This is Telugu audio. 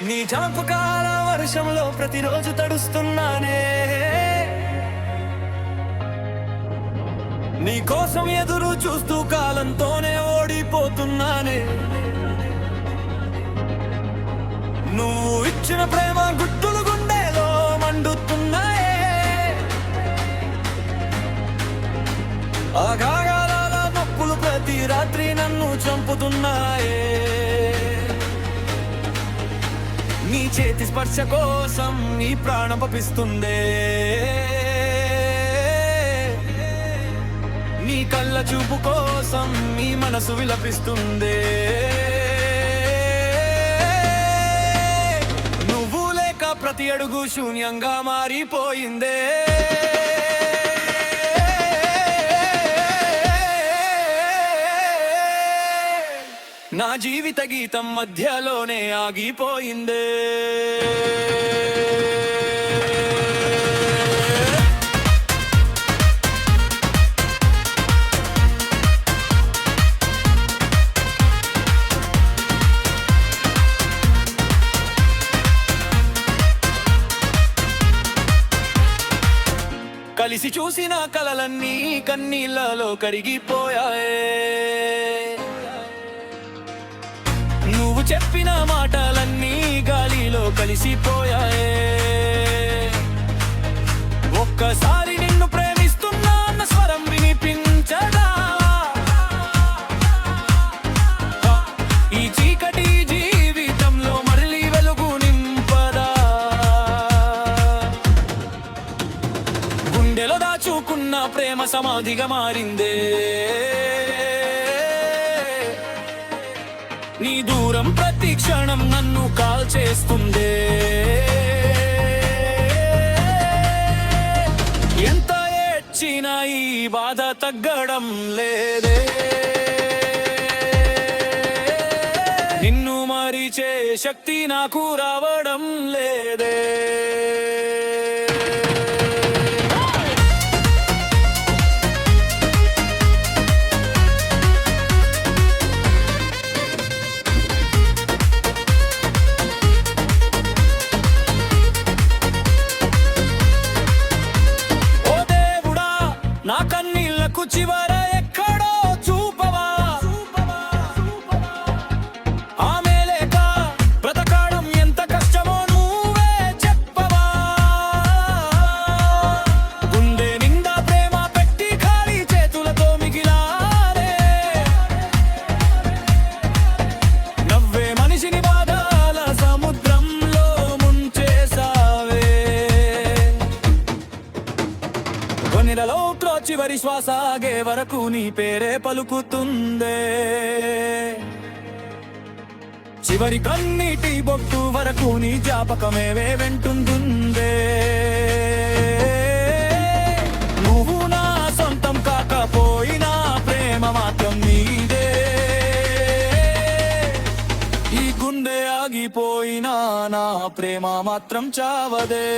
నీ జ్ఞాపకాల వర్షంలో ప్రతిరోజు తడుస్తున్నానే, నీ కోసం ఎదురు చూస్తూ కాలంతోనే ఓడిపోతున్నానే. నువ్వు ఇచ్చిన ప్రేమ గుట్టులు గుండెలో మండుతున్నాయే, ఆ గాయాల నొప్పులు ప్రతి రాత్రి నన్ను చంపుతున్నాయే. నీ చేతి స్పర్శ కోసం నీ ప్రాణం పపిస్తుందే, నీ కళ్ళ చూపు కోసం నీ మనసు విలపిస్తుందే. నువ్వు లేక ప్రతి అడుగు శూన్యంగా మారిపోయిందే. నా జీవిత గీతం మధ్యలోనే ఆగిపోయిందే. కలిసి చూసిన కలలన్నీ కన్నీళ్లలో కరిగిపోయాయే, నువ్వు చెప్పిన మాటలన్నీ గాలిలో కలిసిపోయాయే. ఒక్కసారి నిన్ను ప్రేమిస్తున్నా అన్న స్వరం వినిపించదా, ఈ చీకటి జీవితంలో మళ్ళీ వెలుగు నింపదా. గుండెలో దాచుకున్న ప్రేమ సమాధిగా మారిందే, నీ దూరం ప్రతి క్షణం నన్ను కాల్చేస్తుందే. ఎంత ఏడ్చినా ఈ బాధ తగ్గడం లేదే, నిన్ను మరిచే శక్తి నాకు రావడం లేదే. నా కన్నీళ్లకు చివర ఎక్కడో చూపవా, ఆమె లేక బ్రతకడం ఎంత కష్టమో నువ్వే చెప్పవా. గుండె నిండా ప్రేమ పెట్టి ఖాళీ చేతులతో మిగిలానే, నవ్వే మనిషిని బాధల సముద్రంలో ముంచేసావే. కొనిలలో చివరి శ్వాస ఆగే వరకు నీ పేరే పలుకుతుందే, చివరి కన్నీటి బొట్టు వరకు నీ జ్ఞాపకమే వెంటుందే. నువ్వు నా సొంతం కాకపోయినా ప్రేమ మాత్రం నీదే, ఈ గుండె ఆగిపోయినా నా ప్రేమ మాత్రం చావదే.